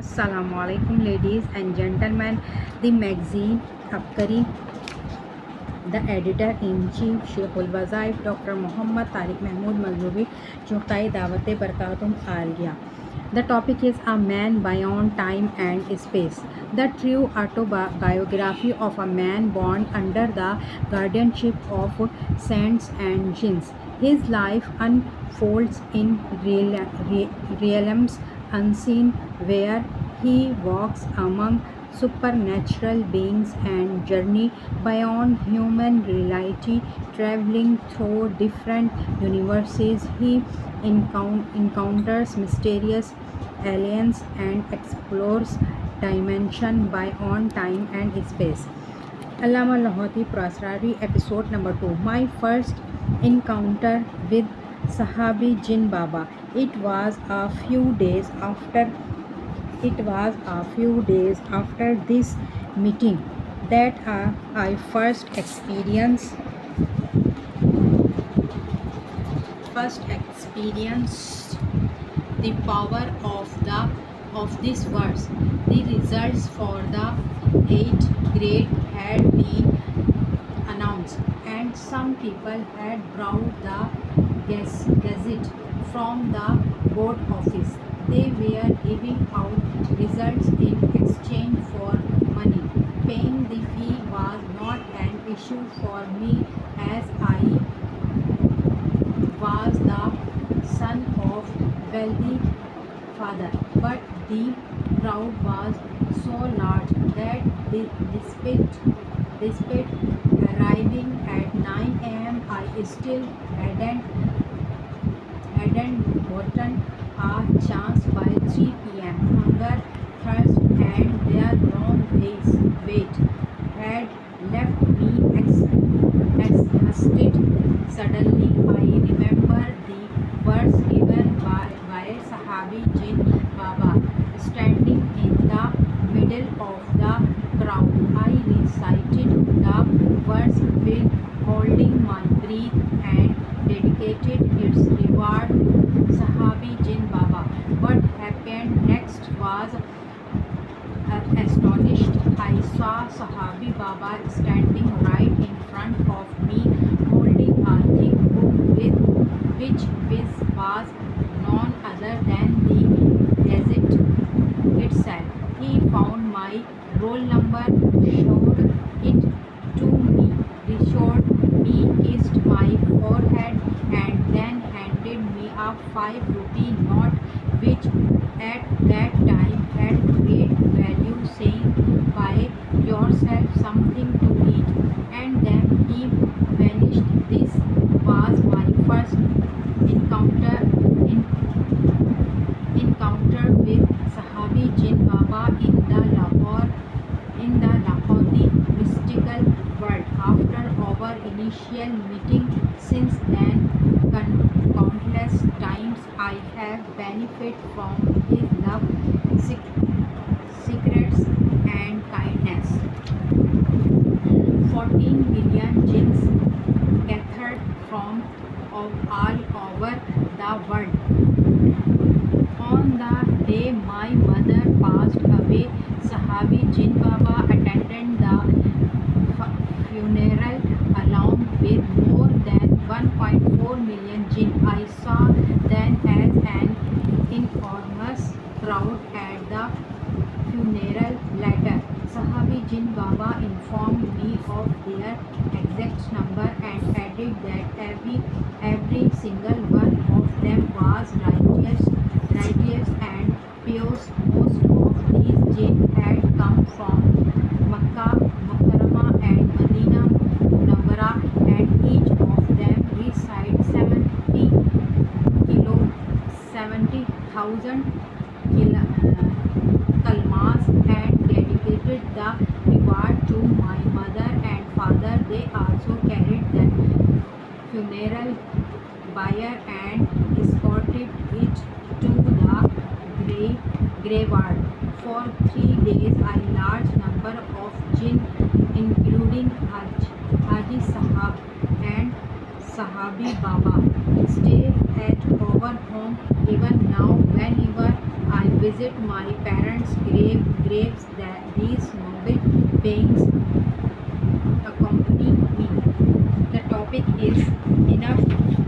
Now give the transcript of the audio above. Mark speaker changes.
Speaker 1: Assalamualaikum ladies and gentlemen. The magazine Abkari, the editor-in-chief Sheikhul Wazaif Dr. Muhammad Tariq Mahmood Maghlubi Chukai Dawate Barkatum Alia. The topic is A Man Beyond Time and Space. The true autobiography of a man born under the guardianship of saints and jinns. His life unfolds in realms unseen where he walks among supernatural beings and journey beyond human reality, traveling through different universes. He encounters mysterious aliens and explores dimension beyond time and space. Allama Lahoti Prasrari, episode number 2. My first encounter with Sahabi Jin Baba. It was a few days after this meeting that I first experienced the power of this verse. The results for the 8th grade had been announced, and some people had brought the gazette from the board office. They were giving out results in exchange for money. Paying the fee was not an issue for me, as I was the son of wealthy father, but the crowd was so large that despite arriving at 9 a.m., I still hadn't gotten a chance by 3 p.m. Hunger, thirst, and their long wait had left me exhausted. Suddenly, I remember the words given by Sahabi Jin Baba, standing in the middle of the crowd. I recited the words with holding my breath and dedicated its reward to Sahabi Jin Baba. What happened next was astonished. I saw Sahabi Baba standing right in front of me, holding a thick book with which was none other than the Gazette itself. He found my roll number, showed me, kissed my forehead, and then handed me a 5 rupee note, which at that time had great value, saying, "Buy yourself something to eat," and then he vanished. This was my first encounter encounter with Sahabi Jin Baba in the Lahori mystical world. After our initial meeting, since then, countless times I have benefited from his love, secrets, and kindness. 14 million jinns gathered from all over the world. On the day my mother passed away, Sahabi Jin Baba attended the funeral along with more than 1.4 million jinn. I saw them as an enormous crowd at the funeral. Later, Sahabi Jin Baba informed me of their exact number and added that every single one of them was righteous and pious. Most of these jinn had come from Makkah Mukarrama and Medina Munawwara, and each of them recited 70,000 kalmas and dedicated the reward to my mother and father. They also carried the funeral bier and escorted it to the graveyard. For 3 days, a large number of jinn, including Haji Sahab and Sahabi Baba stay at our home even now whenever I visit my parents' graves that these noble beings accompany me. The topic is enough